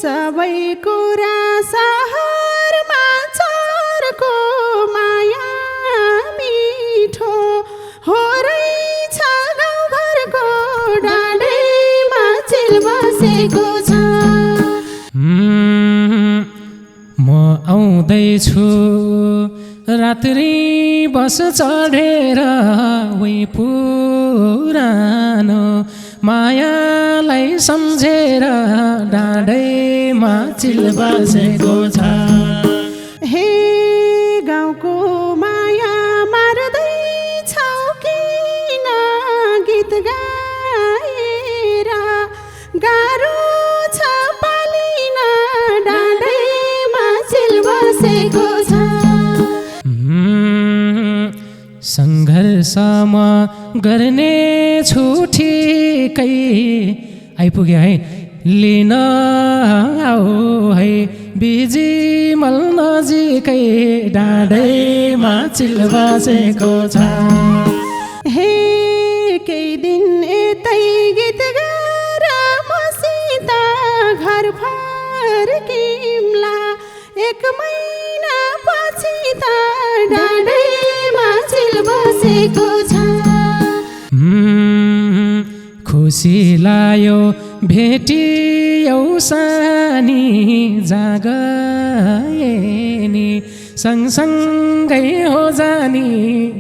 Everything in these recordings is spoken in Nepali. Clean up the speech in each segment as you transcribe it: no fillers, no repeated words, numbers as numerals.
सबै कुरा सहरमा चरको माया मिठो हो रहेछ गाउँघरको डाँडैमा चिल बसेको छ। म आउँदैछु रात्रि बस चढेर उही पुरानो मायालाई सम्झेर डाँडैमा चिल बसेको छ। हे गाउँको माया मार्दैछौ किन गीत गाएर गाह्रो छ पालिन डाँडैमा चिल बसेको छ। सङ्घर्षमा गर्ने छुठिकै आइपुग्यो है लिन आऊ है बिजिमल नजिकै डाँडैमा चिल बसेको छ। हे केही दिन यतै गीत गाएर मसित घर फर्किम्ला एक महिना पछि त डाँडैमा चिल बसेको छ। खुसी लायो भेटियौ सानी जागए नि सँगसँगै हो जानी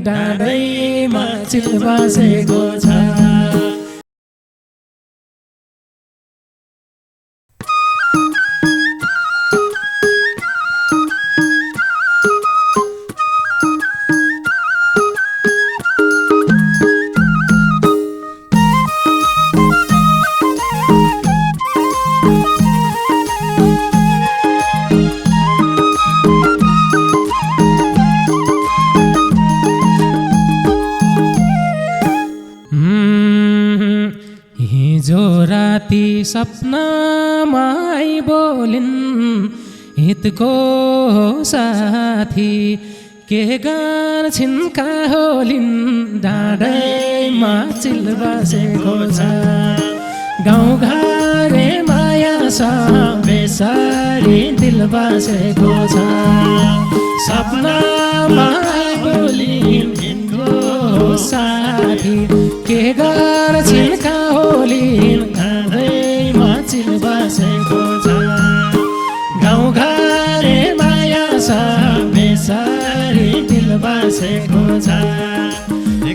डाँडैमा चिल बसेको छ। हिजो राति सपनामा आइबोलिन् हितको साथी के गर्छिन् काहोलिन् डाँडैमा चिल बसेको छ। गाउँघरे माया छ बेसारी दिल बसेको छ। सपनामा आइबोलिन् हितको साथी के गर्छिन् काहोलिन् डाँडैमा चिल बसेको छ। गाउँघरे माया छ बेसारी दिल बसेको छ।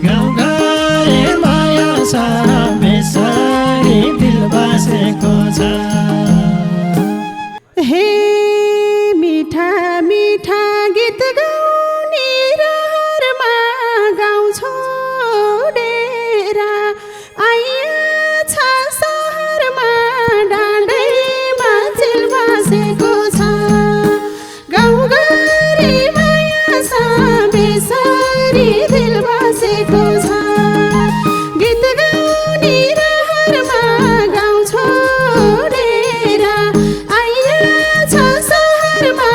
गाउँघरे माया छ बेसारी दिल बसेको छ। हे मिठा मिठा गीत गाउने रहरमा गाउँ छोडेर आइएछ सहरमा डाँडैमा चिल बसेको छ। गाउँघरे माया छ बेसारी दिल बसेको छ। गीत गाउने रहरमा गाउँ छोडेर आइएछ सहरमा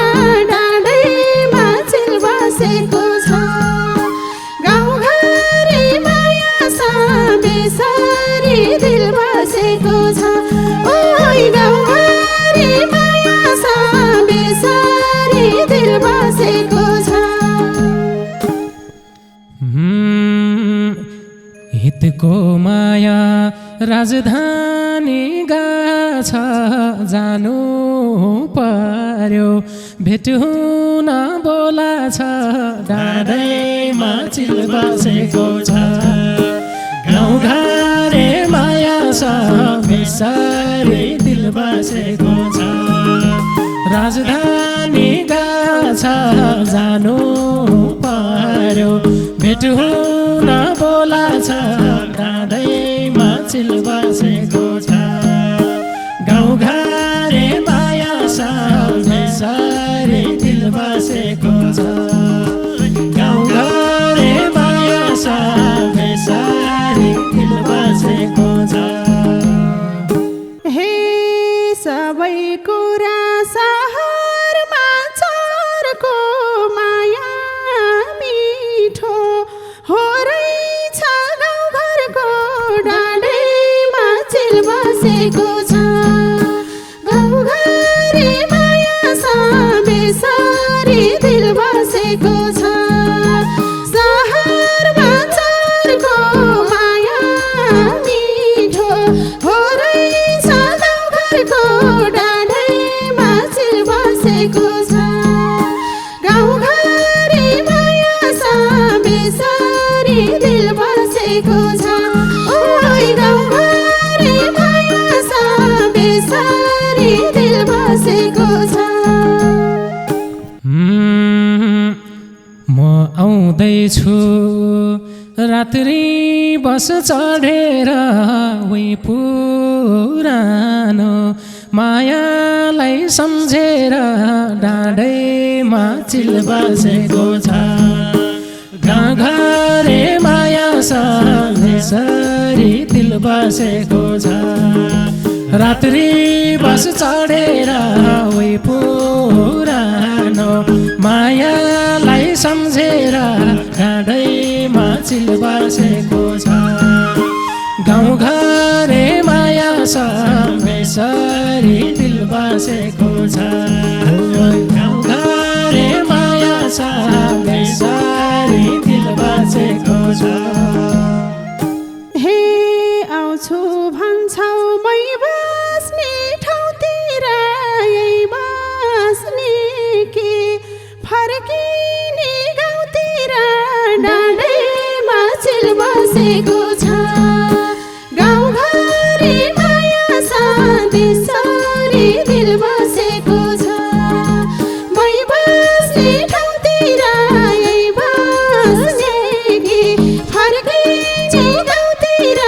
डाँडैमा चिल बसेको छ। गाउँघरे माया छ बेसारी दिल बसेको छ। ओइ गाउँघरे माया छ बेसारी दिल बसेको छ। हितको माया राजधानी गाछ जानु पर्यो भेट हुन बोलाछ डाँडैमा चिल बसेको छ। गाउँघरे माया छ बेसारी दिल बसेको छ। राजधानी गाछ जानु पर्यो भेट हुन बोलाछ डाँडैमा चिल बसेको छ। गाउँघरे माया छ बेसारी दिल बसेको छ। गाउँघरे माया छ बेसारी दिल बसेको छ। हे सबै कुरा सहरमा चरको माया मिठो हो रहेछ गाउँघरको डाँडैमा चिल बसेको छ। गाउँघर छु रात्रि बस चढेर उही पुरानो मायालाई सम्झेर डाँडैमा चिल बसेको छ गाउँघरे माया सधैँसरी दिल बसेको छ रात्रि बस चढेर उही पुरानो मायालाई सम्झेर डाँडैमा चिल बसेको छ गाउँघरे माया सधैँसरी दिल बसेको छ गाउँघरे माया सधैँसरी दिल बसेको छ हे आउँछु भन्छौ मै बस्ने ठाउँतिर यही बस्ने के फर्किने गाउँतिर डाँडैमा चिल बसेको छ गाउँघरे माया सधैँसरी दिल बसेको छ मै बस्ने ठाउँतिर यही बस्ने कि फर्किने गाउँतिर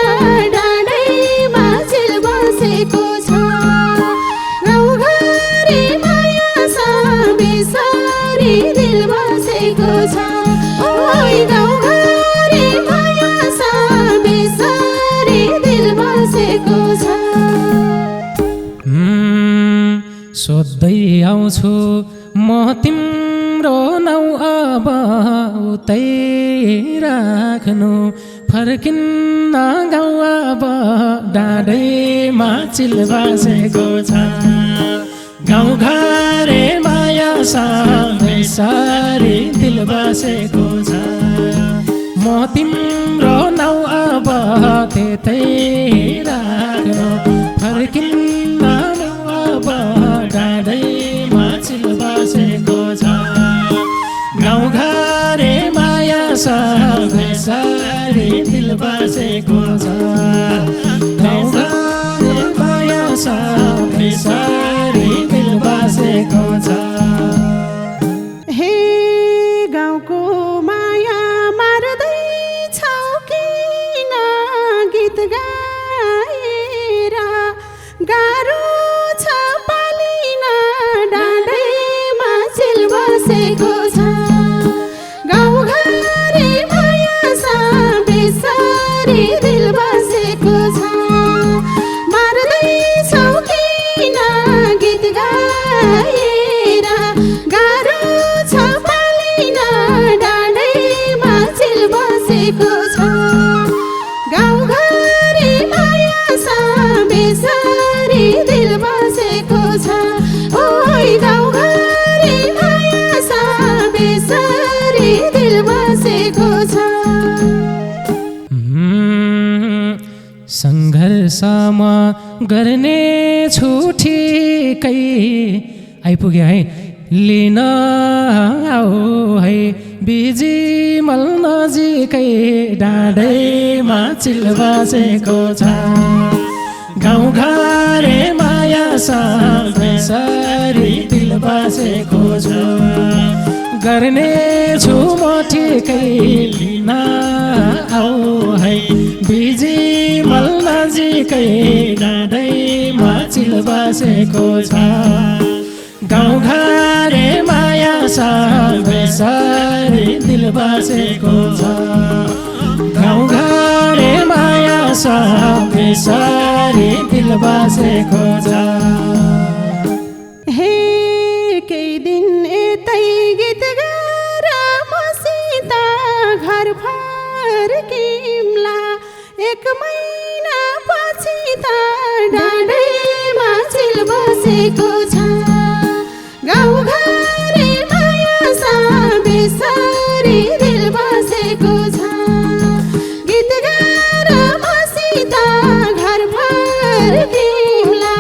डाँडैमा चिल बसेको छ गाउँघरे माया सधैँसरी दिल बसेको छ ओइ गाउँघरे माया सधैँसरी दिल बसेको छ सोध्दै आउँछु म तिम्रो नाउँ अब उतै राख्नु फर्किन्न गाउँ अब डाँडैमा चिल बसेको छ गाउँघरे माया सधैँसरी दिल बसेको छ म तिम्रो नाउँ अब त्यतै राख्नु फर्किन्न अब डाँडैमा चिल बसेको छ गाउँघरे माया सधैँसरी दिल बसेको छ गाउँघरे माया सधैँसरी दिल बसेको छ हे गाउँको माया मार्दैछौ किन गीत गाएर गाह्रो छ पालिन डाँडैमा चिल बसेको छ गाउँघरे माया सधैँसरी दिल बसेको छ मार्दैछौ किन गीत गाएर गाह्रो छ पालिन डाँडैमा चिल बसेको छ गाउँघरे माया सधैँसरी दिल बसेको छ ओइ गाउँघरे माया सधैँसरी दिल बसेको छ सङ्घर्षमा गर्ने छु ठिकै आइपुग्यो है लिन आऊ है बिजी मल नजिकै डाँडैमा चिल बसेको छ गाउँघरे माया सधैँसरी दिल बसेको छ गर्ने छु म ठिकै लिन आऊ है बिजी मल नजिकै डाँडैमा चिल बसेको छ गाउँघरे माया सधैँसरी दिल बसेको छ गाउँघरे माया सधैँसरी दिल बसेको छ हे केही दिन यतै गीत गाएर मसित घर फर्किम्ला एक महिना पछि त डाँडैमा चिल बसेको छ गाउँघरे माया सधैँसरी दिल बसेको छ गीत गाएर मसित घर फर्किम्ला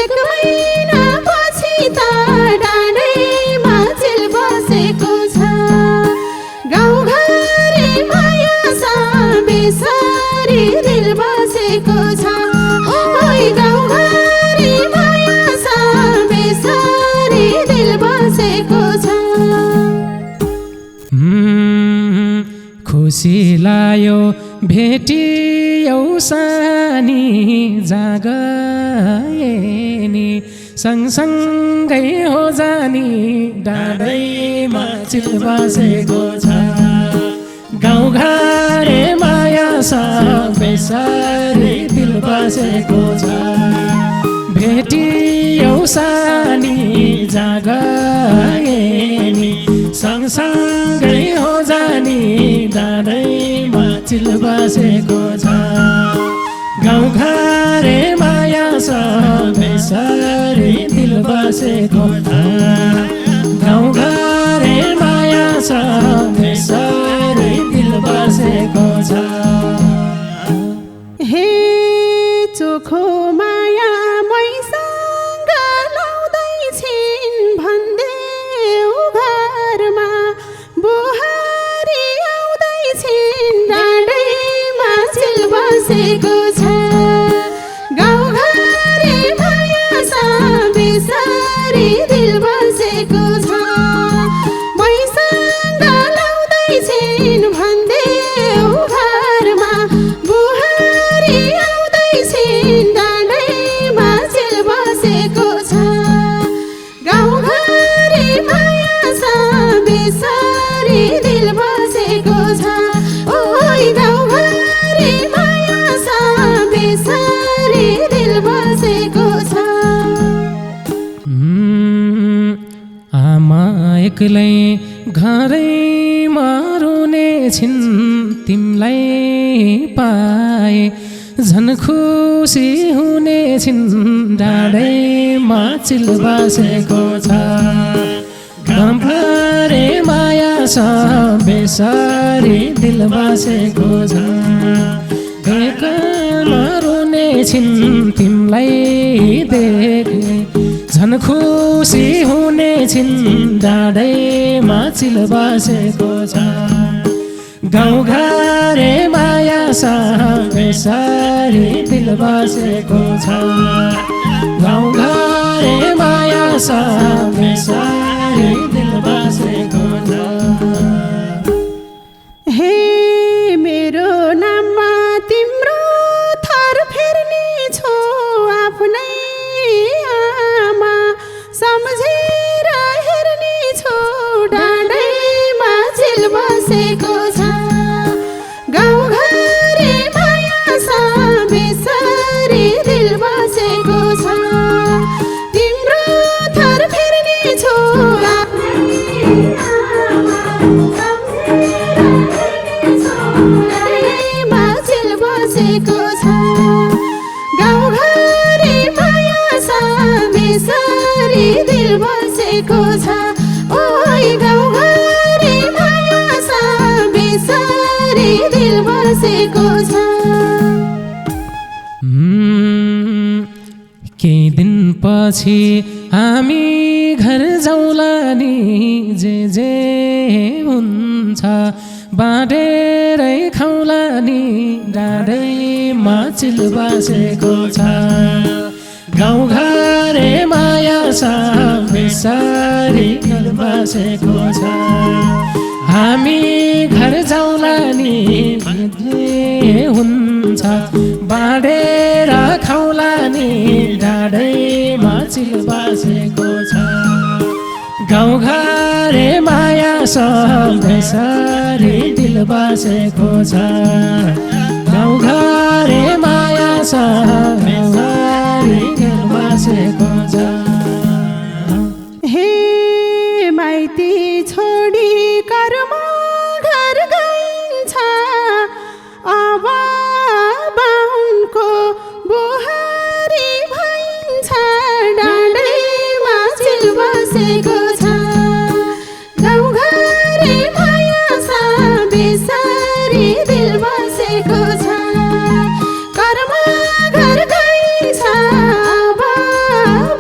एक महिना पछि त डाँडैमा चिल बसेको छ गाउँघरे माया सधैँसरी दिल बसेको छ ओइ गाउँघरे माया भेटियौ सानी जागएनी सँगसँगै हो जानी डाँडैमा चिल बसेको छ गाउँघरे माया छ बेसारी दिल बसेको छ भेटियौ सानी जागएनी सँगसँगै हो जानी डाँडैमा चिल बसेको छ गाउँघरे माया छ बेसारी दिल बसेको छ गाउँघरे माया छ बेसारी दिल बसेको छ हे चोखो माया मैसँग लाउँदैछिन् भन्देऊ घरमा बुहारी आउँदैछिन् डाँडैमा चिल बसेको छ गाउँघरे माया छ बेसारी दिल बसेको छ मैसँग लाउँदैछिन् भन्देऊ घरमा बुहारी आउँदैछिन् डाँडैमा चिल बसेको छ गाउँघरे माया छ बेसारी दिल बसेको छ ओइ गाउँघरे माया छ बेसारी दिल बसेको छ आमा एक्लै घरैमा रुने छिन् तिमीलाई पाए झन् खुसी हुने छिन् डाँडैमा चिल बसेको छ गाउँघरे माया छ बेसारी दिल बसेको छ एकमा रुने छिन् तिमीलाई देखे झन् खुसी हुने छिन् डाँडैमा चिल बसेको छ गाउँघरे माया छ बेसारी दिल बसेको छ गाउँघरे माया छ बेसारी दिल बसेको छ हे मेरो नाममा तिम्रो थर फेर्ने छो आफ्नै आमा सम्झेर हेर्ने छो डाँडैमा चिल बसेको छ गाउँघरे माया छ बेसारी दिल बसेको छ तिम्रो थर फेर्ने छो आफ्नै आमा डाँडैमा चिल बसेको छ गाउँघरे माया छ बेसारी दिल बसेको छ ओइ गाउँघरे माया छ बेसारी दिल बसेको छ केही दिनपछि हामी घर जाउँला नि जे हुन्छ बाँडेरै खाउँला नि डाँडैमा चिल बसेको छ गाउँघरे माया छ बेसारी दिल बसेको छ हामी घर जाउँला नि जे हुन्छ बाँडेर खाउँला नि डाँडैमा चिल बसेको छ गाउँघरे माया छ बेसारी दिल बसेको छ गाउँघरे माया छ बेसारी दिल बसेको छ हे माइती छोडी कर्म घर गइन्छ अब बाहुनको बुहारी भइन्छ डाँडैमा चिल बसेको छ गाउँघरे माया छ बेसारी दिल बसेको छ कर्म घर गइन्छ अब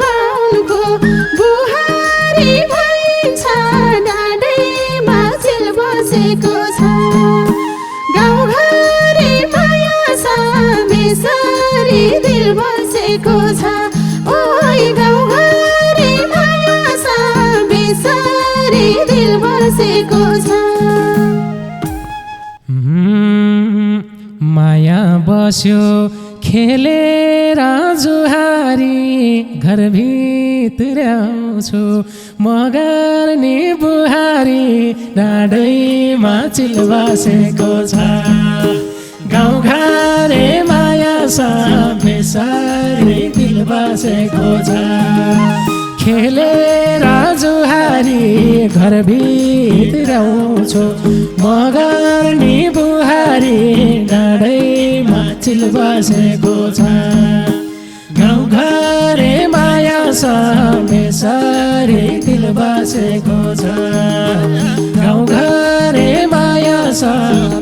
बाहुनको बुहारी भइन्छ डाँडैमा चिल बसेको छ गाउँघरे माया छ बेसारी दिल बसेको छ ओइ गाउँघरे माया छ बस्यो खेलेर जुहारी घरभित्र आउँछु म गर्ने बुहारी डाँडैमा चिल बसेको छ गाउँघरे माया छ बेसारी दिल बसेको छ खेलेर जुहारी घरभित्र आउँछु म गर्ने बुहारी डाँडैमा चिल बसेको छ गाउँघरे माया छ बेसारी दिल बसेको छ गाउँघरे माया छ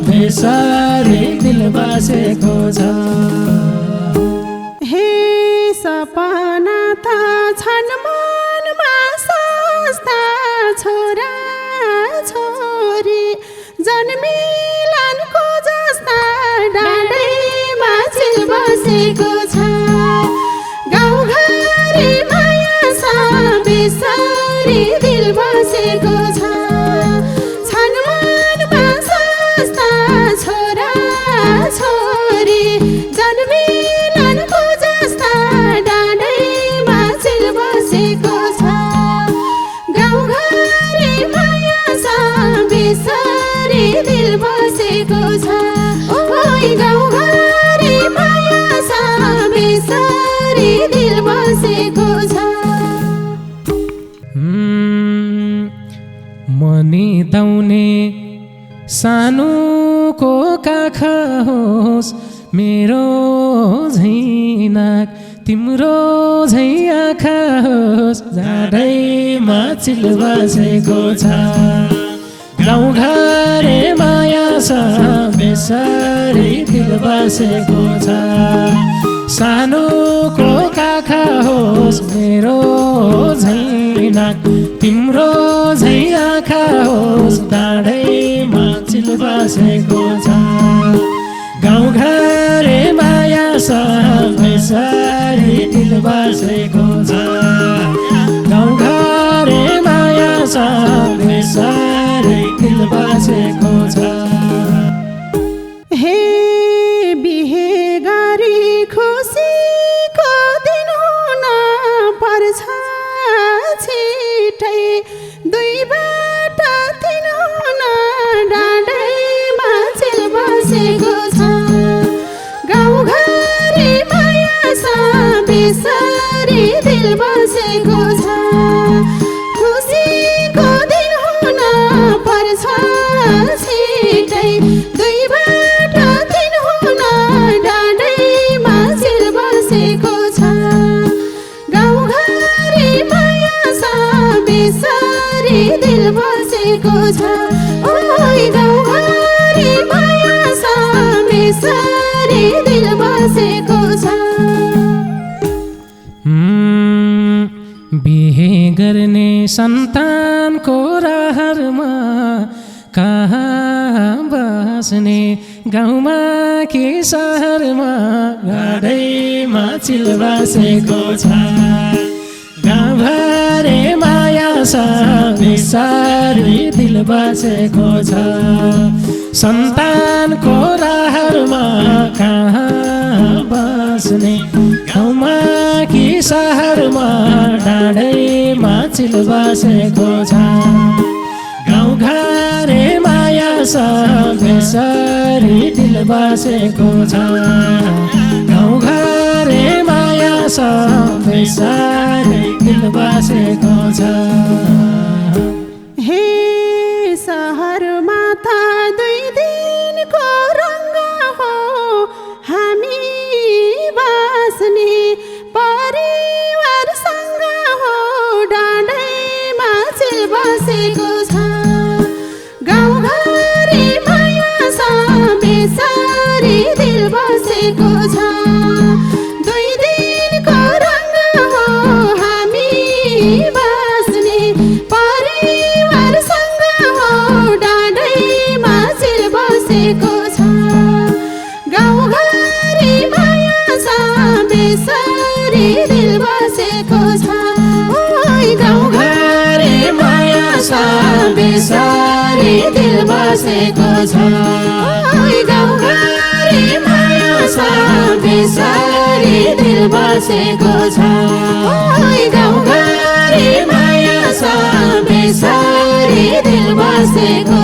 बेसारी दिल बसेको छ हे सपना त छन् मनमा सस्ता छोरा छोरी जन्मिलानको जस्ता डाँडैमा चिल बसेको छ गाउँघरे माया छ बेसारी दिल बसेको छ छन् मनमा सस्ता छोरा छोरी जन्मिलानको जस्ता डाँडैमा चिल बसेको छ गाउँघरे माया छ बेसारी दिल बसेको छ ओइ गाउँघरे माया छ बेसारी दिल बसेको छ मनी दाउने सानोको काखा होस् मेरो झैँ नाक तिम्रो झैँ आँखा होस् जाडैमा चिल बसेको छ गाउँघरे माया छ बेसारी दिल बसेको छ सानोको काखा होस् मेरो झैँ नाक तिम्रो झैँ आँखा होस् डाँडैमा चिल बसेको छ गाउँघरे माया छ बेसारी दिल बसेको छ गाउँघरे माया छ बेसारी दिल बसेको छ हे बिहे गरी खुसीको दिन हुन पर्छ छिटै दुईबाट तिन हुन डाँडैमा चिल बसेको छ गाउँघरे माया छ बेसारी दिल बसेको छ खुसीको दिन हुन पर्छ छिटै दुईबाट तिन हुन डाँडैमा चिल बसेको छ गाउँघरे माया छ बेसारी दिल बसेको छ ओइ गाउँघरे माया छ बेसारी दिल बसेको छ बिहे गर्ने सन्तानको रहरमा कहाँ बस्ने गाउँमा कि सहरमा गाडैमा चिल बसेको छ गाउँभरे माया छ बेसारी दिल बसेको छ सन्तानको रहरमा कहाँ बस्ने गाउँमा कि सहरमा डाँडैमा चिल बसेको छ गाउँघरे माया छ बेसारी दिल बसेको छ गाउँघरे माया छ बेसारी दिल बसेको छ हे सहरमा त दुई दिनको रङ्ग हो हामी बस्ने परिवारसँग हो डाँडैमा चिल बसेको छ गाउँघरे माया छ बेसारी दिल बसेको छ दुई दिनको रङ्ग हो हामी बस्ने परिवारसँग हो डाँडैमा चिल बसेको छ गाउँघरे माया छ बेसारी दिल बसेको छ ओइ गाउँघरे माया छ बेसारी दिल बसेको छ ओइ गाउँघरे माया छ छ बेसरी दिल बसेको छ ओइ गाउँघरि माया छ बेसरी दिल बसेको